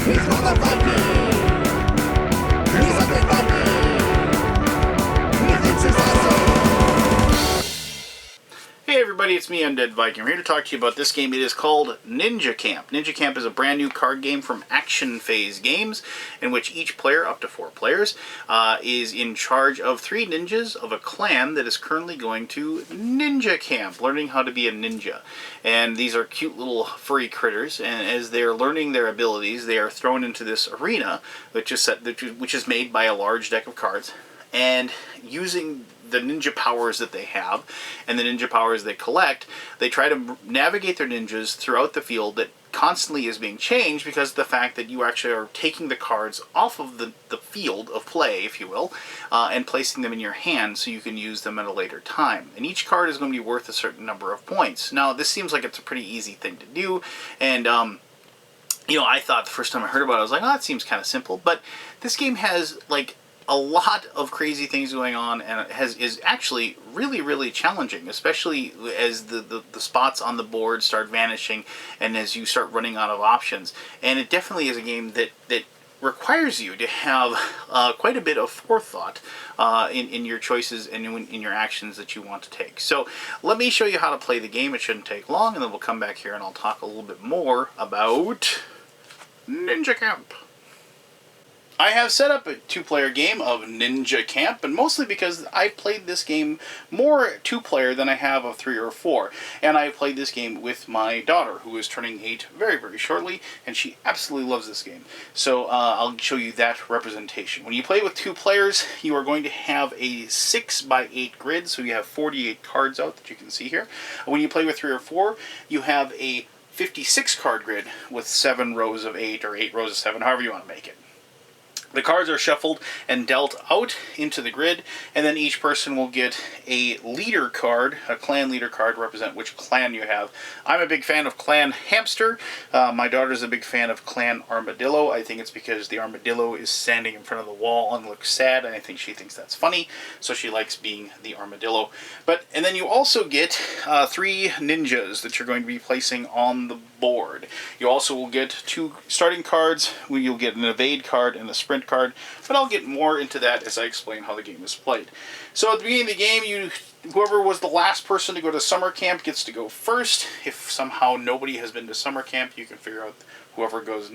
Hey everybody, it's me, Undead Viking. I'm here to talk to you about this game. It is called Ninja Camp. Ninja Camp is a brand new card game from Action Phase Games, in which each player, up to 4 players, is in charge of 3 ninjas of a clan that is currently going to Ninja Camp, learning how to be a ninja. And these are cute little furry critters, and as they're learning their abilities, they are thrown into this arena, which is made by a large deck of cards. And using the ninja powers that they have and the ninja powers they collect, they try to navigate their ninjas throughout the field that constantly is being changed because of the fact that you actually are taking the cards off of the field of play, if you will, and placing them in your hand so you can use them at a later time. And each card is going to be worth a certain number of points. Now, this seems like it's a pretty easy thing to do, and you know, I thought the first time I heard about it, I was like, oh, that seems kind of simple. But this game has, like, a lot of crazy things going on, and it is actually really, really challenging, especially as the spots on the board start vanishing and as you start running out of options. And it definitely is a game that requires you to have quite a bit of forethought in your choices and in your actions that you want to take. So let me show you how to play the game. It shouldn't take long, and then we'll come back here and I'll talk a little bit more about Ninja Camp. I have set up a 2-player game of Ninja Camp, and mostly because I played this game more 2-player than I have of 3 or 4. And I played this game with my daughter, who is turning 8 very, very shortly, and she absolutely loves this game. So I'll show you that representation. When you play with 2 players, you are going to have a 6x8 grid, so you have 48 cards out that you can see here. When you play with 3 or 4, you have a 56 card grid with 7 rows of 8 or 8 rows of 7, however you want to make it. The cards are shuffled and dealt out into the grid, and then each person will get a leader card, a clan leader card, to represent which clan you have. I'm a big fan of Clan Hamster. My daughter's a big fan of Clan Armadillo. I think it's because the armadillo is standing in front of the wall and looks sad, and I think she thinks that's funny, so she likes being the armadillo. And then you also get 3 ninjas that you're going to be placing on the board. You also will get 2 starting cards, where you'll get an evade card and a sprint card, but I'll get more into that as I explain how the game is played. So at the beginning of the game, whoever was the last person to go to summer camp gets to go first. If somehow nobody has been to summer camp, you can figure out whoever goes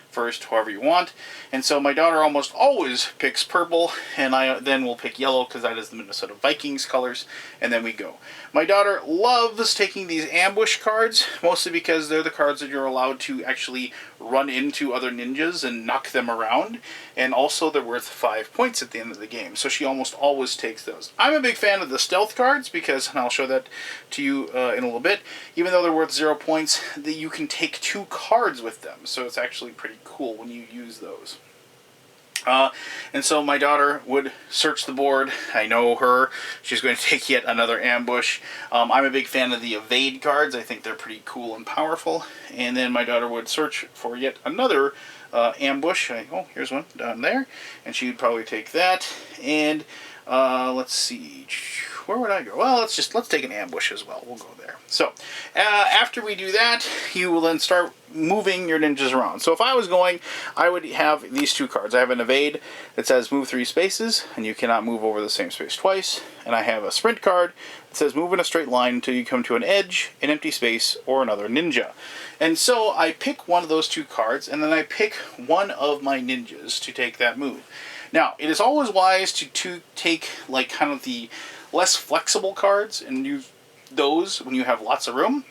first, however you want. And so my daughter almost always picks purple, and I then will pick yellow because that is the Minnesota Vikings colors, and then we go. My daughter loves taking these ambush cards, mostly because they're the cards that you're allowed to actually run into other ninjas and knock them around, and also they're worth 5 points at the end of the game, so she almost always takes those. I'm a big fan of the stealth cards because, and I'll show that to you in a little bit, even though they're worth 0 points, you can take 2 cards with them, so it's actually pretty cool when you use those. And so my daughter would search the board. I know her. She's going to take yet another ambush. I'm a big fan of the evade cards. I think they're pretty cool and powerful. And then my daughter would search for yet another ambush. Oh, here's one down there. And she would probably take that. And let's see. Where would I go? Well, let's take an ambush as well. We'll go there. So, after we do that, you will then start moving your ninjas around. So if I was going, I would have these 2 cards. I have an evade that says move 3 spaces, and you cannot move over the same space twice. And I have a sprint card that says move in a straight line until you come to an edge, an empty space, or another ninja. And so I pick one of those 2 cards, and then I pick one of my ninjas to take that move. Now, it is always wise to take, like, kind of the less flexible cards and use those when you have lots of room,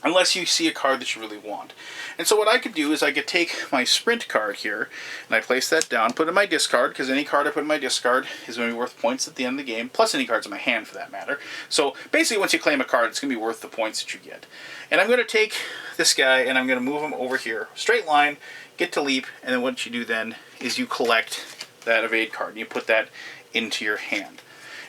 unless you see a card that you really want. And so what I could do is I could take my sprint card here, and I place that down, put it in my discard, because any card I put in my discard is going to be worth points at the end of the game, plus any cards in my hand for that matter. So basically once you claim a card, it's going to be worth the points that you get. And I'm going to take this guy, and I'm going to move him over here, straight line, get to leap, and then what you do then is you collect that evade card, and you put that into your hand.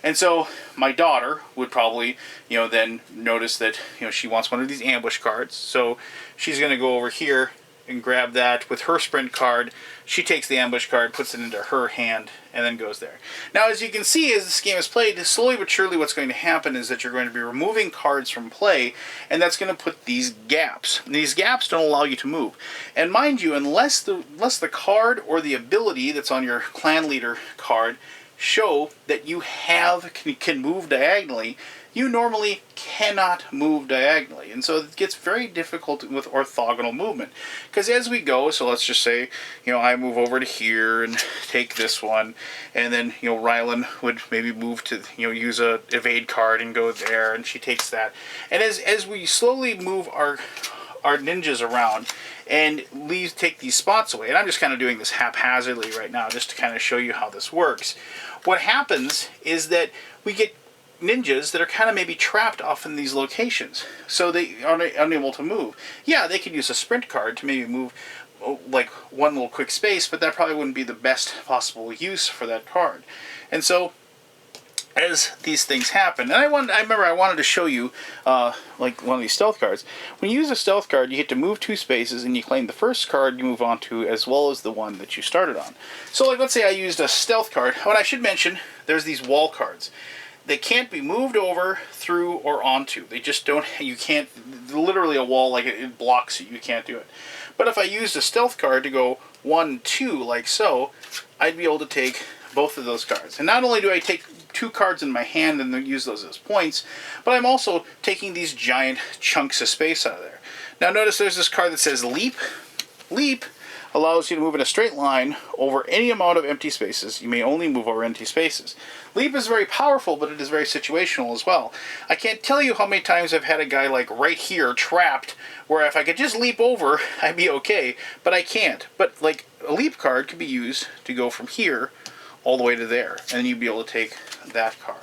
And so my daughter would probably, then notice that, she wants one of these ambush cards. So she's going to go over here and grab that with her sprint card. She takes the ambush card, puts it into her hand, and then goes there. Now, as you can see, as this game is played, slowly but surely what's going to happen is that you're going to be removing cards from play, and that's going to put these gaps. And these gaps don't allow you to move. And mind you, unless the card or the ability that's on your clan leader card show that you can move diagonally, you normally cannot move diagonally. And so it gets very difficult with orthogonal movement. Because as we go, so let's just say, I move over to here and take this one, and then, Rylan would maybe move to, use a evade card and go there, and she takes that. And as we slowly move our ninjas around and take these spots away, and I'm just kind of doing this haphazardly right now just to kind of show you how this works. What happens is that we get ninjas that are kind of maybe trapped off in these locations, so they are unable to move. Yeah, they could use a sprint card to maybe move like one little quick space, but that probably wouldn't be the best possible use for that card. And so as these things happen, and I remember I wanted to show you like one of these stealth cards. When you use a stealth card, you get to move 2 spaces, and you claim the first card you move on to as well as the one that you started on. So like, let's say I used a stealth card. What I should mention, there's these wall cards. They can't be moved over, through, or onto. They just don't, you can't, literally a wall, like it blocks you can't do it. But if I used a stealth card to go 1, 2, like so, I'd be able to take both of those cards. And not only do I take 2 cards in my hand and then use those as points, but I'm also taking these giant chunks of space out of there. Now notice there's this card that says Leap. Leap allows you to move in a straight line over any amount of empty spaces. You may only move over empty spaces. Leap is very powerful, but it is very situational as well. I can't tell you how many times I've had a guy like right here trapped, where if I could just leap over, I'd be okay, but I can't. But like a leap card could be used to go from here all the way to there, and then you'd be able to take that card.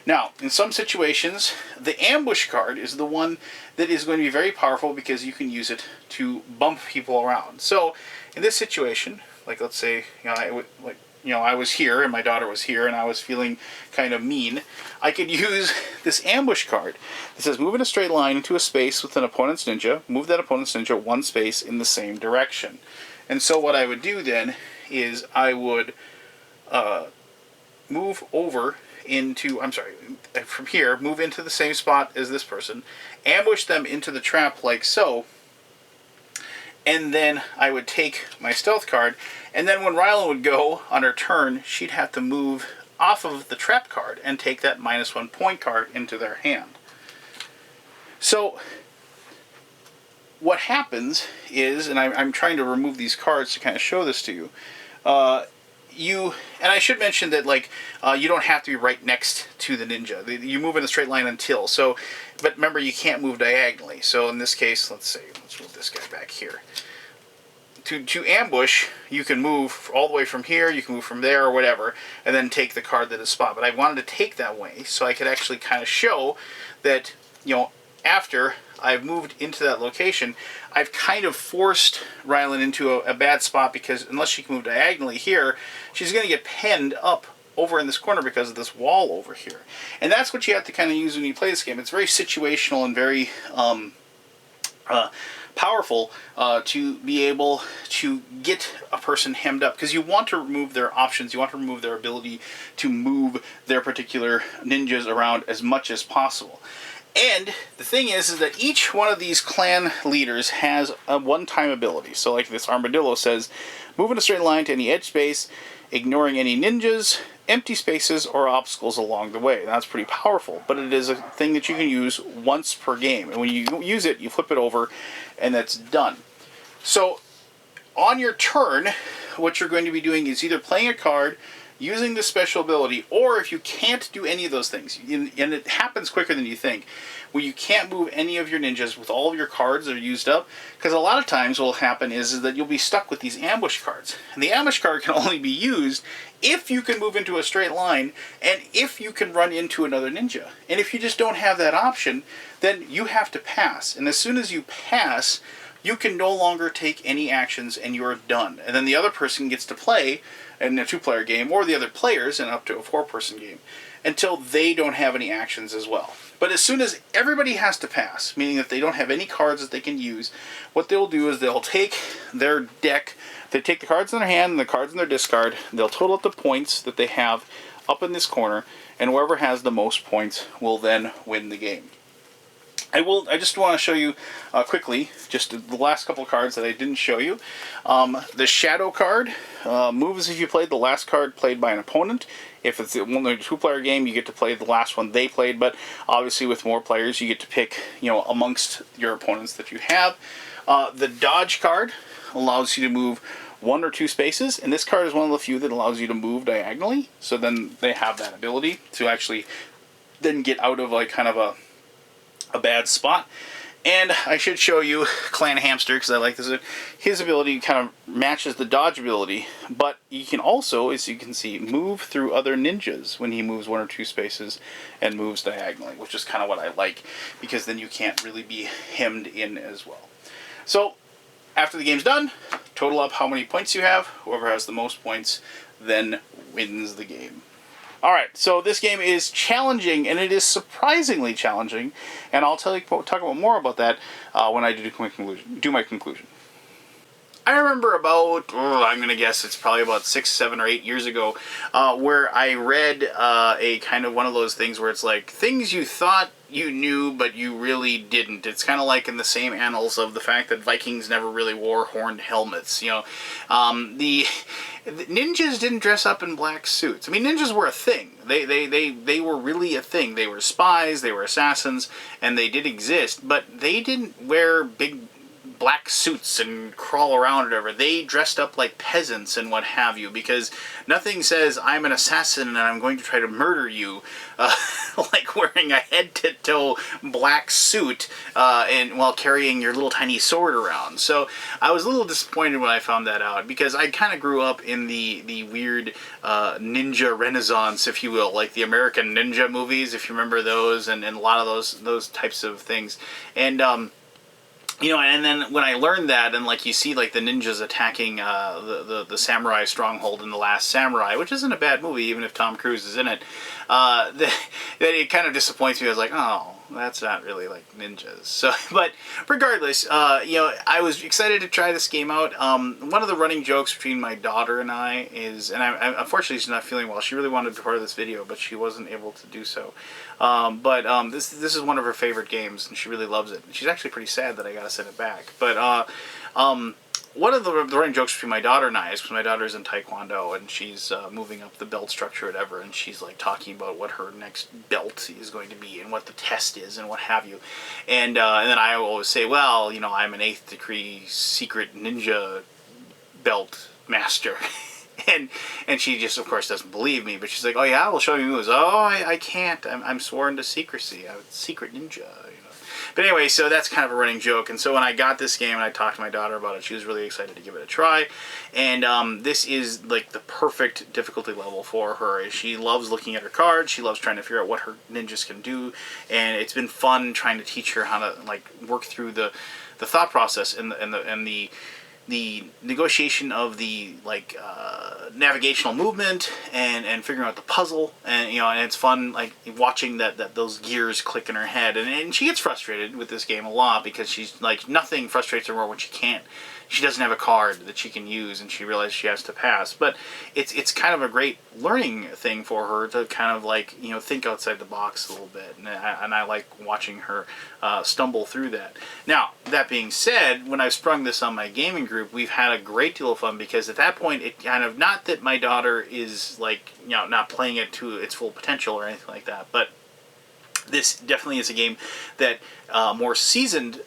Now, in some situations, the ambush card is the one that is going to be very powerful because you can use it to bump people around. So, in this situation, like let's say, I was here and my daughter was here and I was feeling kind of mean, I could use this ambush card. It says move in a straight line into a space with an opponent's ninja, move that opponent's ninja 1 space in the same direction. And so what I would do then is I would move over into, from here, move into the same spot as this person, ambush them into the trap like so, and then I would take my stealth card, and then when Rylan would go on her turn, she'd have to move off of the trap card and take that -1 point card into their hand. So what happens is, and I'm trying to remove these cards to kind of show this to you, and I should mention that you don't have to be right next to the ninja. You move in a straight line until. So, but remember, you can't move diagonally. So in this case, let's move this guy back here. To ambush, you can move all the way from here, you can move from there or whatever, and then take the card that is spot. But I wanted to take that way so I could actually kind of show that, after I've moved into that location, I've kind of forced Rylan into a bad spot, because unless she can move diagonally here, she's going to get penned up over in this corner because of this wall over here. And that's what you have to kind of use when you play this game. It's very situational and very powerful to be able to get a person hemmed up, because you want to remove their options, you want to remove their ability to move their particular ninjas around as much as possible. And the thing is that each one of these clan leaders has a one-time ability. So like this armadillo says, move in a straight line to any edge space, ignoring any ninjas, empty spaces, or obstacles along the way. And that's pretty powerful, but it is a thing that you can use once per game. And when you use it, you flip it over, and that's done. So on your turn, what you're going to be doing is either playing a card, using this special ability, or if you can't do any of those things, and it happens quicker than you think, where you can't move any of your ninjas with all of your cards that are used up, because a lot of times what will happen is that you'll be stuck with these ambush cards. And the ambush card can only be used if you can move into a straight line, and if you can run into another ninja. And if you just don't have that option, then you have to pass. And as soon as you pass, you can no longer take any actions, and you're done. And then the other person gets to play in a 2-player game, or the other players in up to a 4-person game, until they don't have any actions as well. But as soon as everybody has to pass, meaning that they don't have any cards that they can use, what they'll do is they'll take their deck, they take the cards in their hand and the cards in their discard, they'll total up the points that they have up in this corner, and whoever has the most points will then win the game. I just want to show you quickly, just the last couple of cards that I didn't show you. The Shadow card moves if you played the last card played by an opponent. If it's only a two-player game, you get to play the last one they played, but obviously with more players, you get to pick, amongst your opponents that you have. The Dodge card allows you to move 1 or 2 spaces, and this card is one of the few that allows you to move diagonally, so then they have that ability to actually then get out of kind of a bad spot. And I should show you Clan Hamster, because I like this. His ability kind of matches the dodge ability, but you can also, as you can see, move through other ninjas when he moves 1 or 2 spaces and moves diagonally, which is kind of what I like, because then you can't really be hemmed in as well. So, after the game's done, total up how many points you have. Whoever has the most points then wins the game. Alright, so this game is challenging, and it is surprisingly challenging, and I'll talk about more about that when I do my conclusion. I remember about, I'm going to guess it's probably about 6, 7, or 8 years ago, where I read a kind of one of those things where it's like, things you thought you knew, but you really didn't. It's kind of like in the same annals of the fact that Vikings never really wore horned helmets. The ninjas didn't dress up in black suits. I mean, ninjas were a thing. They were really a thing. They were spies, they were assassins, and they did exist, but they didn't wear big black suits and crawl around or whatever. They dressed up like peasants and what have you, because nothing says I'm an assassin and I'm going to try to murder you like wearing a head-to-toe black suit and while carrying your little tiny sword around. So I was a little disappointed when I found that out, because I kind of grew up in the weird ninja renaissance, if you will, like the American Ninja movies, if you remember those, and a lot of those types of things. And and then when I learned that, and you see the ninjas attacking the samurai stronghold in The Last Samurai, which isn't a bad movie, even if Tom Cruise is in it, that it kind of disappoints me. I was like, oh, that's not really like ninjas. So, but regardless, I was excited to try this game out. One of the running jokes between my daughter and I is, and I unfortunately she's not feeling well. She really wanted to be part of this video, but she wasn't able to do so. This is one of her favorite games, and she really loves it. And she's actually pretty sad that I gotta send it back. But one of the running jokes between my daughter and I is because my daughter's in Taekwondo, and she's moving up the belt structure or whatever, and she's talking about what her next belt is going to be and what the test is and what have you. And then I always say, well, I'm an 8th degree secret ninja belt master. And she just, of course, doesn't believe me, but she's like, oh yeah, we'll show you moves. Oh, I can't. I'm sworn to secrecy. I'm a secret ninja. But anyway, so that's kind of a running joke. And so when I got this game and I talked to my daughter about it, she was really excited to give it a try. And this is the perfect difficulty level for her. She loves looking at her cards. She loves trying to figure out what her ninjas can do. And it's been fun trying to teach her how to work through the thought process and the negotiation of the navigational movement and figuring out the puzzle, and and it's fun watching that those gears click in her head, and she gets frustrated with this game a lot because she's nothing frustrates her more when she doesn't have a card that she can use and she realizes she has to pass. But it's kind of a great learning thing for her to kind of think outside the box a little bit, and I like watching her stumble through that. Now, that being said, when I've sprung this on my gaming group, we've had a great deal of fun, because at that point it kind of, not that my daughter is not playing it to its full potential or anything like that, but this definitely is a game that more seasoned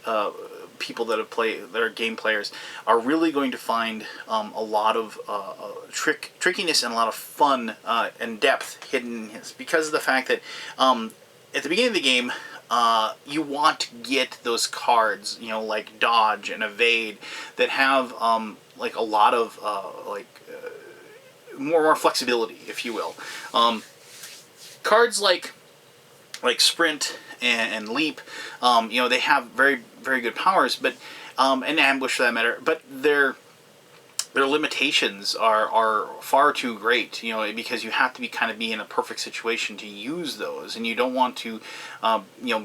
people that are game players are really going to find a lot of trickiness and a lot of fun and depth hidden, because of the fact that at the beginning of the game you want to get those cards, like dodge and evade, that have a lot of more flexibility, if you will. Cards like sprint and leap, they have very, very good powers, but and ambush for that matter, but their limitations are far too great, because you have to be in a perfect situation to use those, and you don't want to,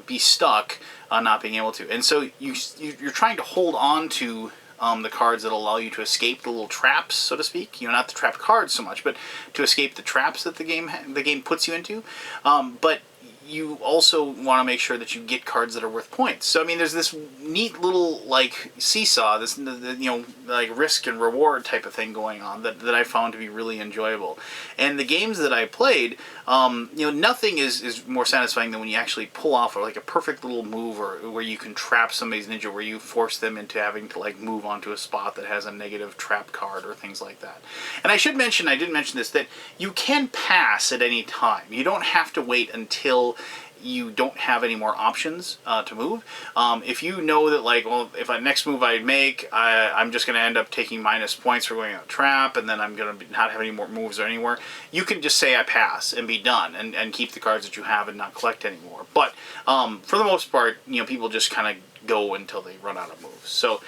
be stuck not being able to. And so you're trying to hold on to the cards that allow you to escape the little traps, so to speak. Not the trap cards so much, but to escape the traps that the game puts you into. But you also want to make sure that you get cards that are worth points. So I mean, there's this neat little like seesaw, this like risk and reward type of thing going on that I found to be really enjoyable. And the games that I played, nothing is more satisfying than when you actually pull off like a perfect little move, or where you can trap somebody's ninja, where you force them into having to like move onto a spot that has a negative trap card or things like that. And I did mention this, that you can pass at any time. You don't have to wait until you don't have any more options to move. If you know that, like, well, if next move I make, I'm just going to end up taking minus points for going out trap, and then I'm going to not have any more moves or anywhere, you can just say I pass and be done, and keep the cards that you have and not collect anymore. But for the most part, people just kind of go until they run out of moves. So,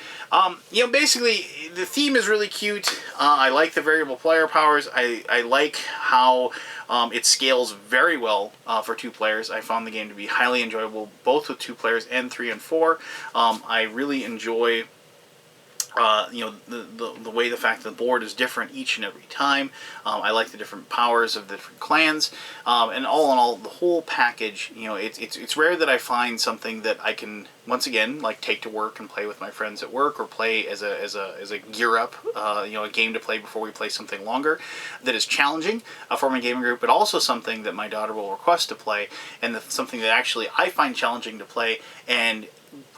basically, the theme is really cute. I like the variable player powers. I like how it scales very well for 2 players. I found the game to be highly enjoyable, both with 2 players and 3 and 4. I really enjoy the way the fact that the board is different each and every time. I like the different powers of the different clans, and all in all, the whole package. It's rare that I find something that I can once again like take to work and play with my friends at work, or play as a gear up, a game to play before we play something longer, that is challenging for my gaming group, but also something that my daughter will request to play, and something that actually I find challenging to play, and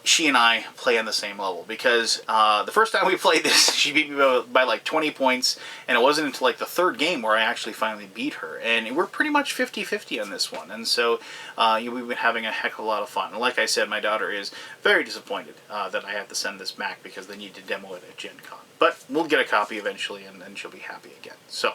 she and I play on the same level. Because the first time we played this, she beat me by like 20 points, and it wasn't until like the 3rd game where I actually finally beat her. And we're pretty much 50-50 on this one. And so we've been having a heck of a lot of fun. And like I said, my daughter is very disappointed that I have to send this back because they need to demo it at Gen Con. But we'll get a copy eventually, and she'll be happy again. So,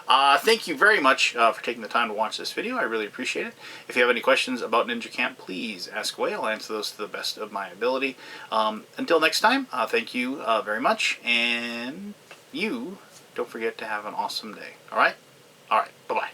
thank you very much for taking the time to watch this video. I really appreciate it. If you have any questions about Ninja Camp, please ask away. I'll answer those to the best of my ability. Until next time, thank you very much, and you don't forget to have an awesome day. All right? All right. Bye-bye.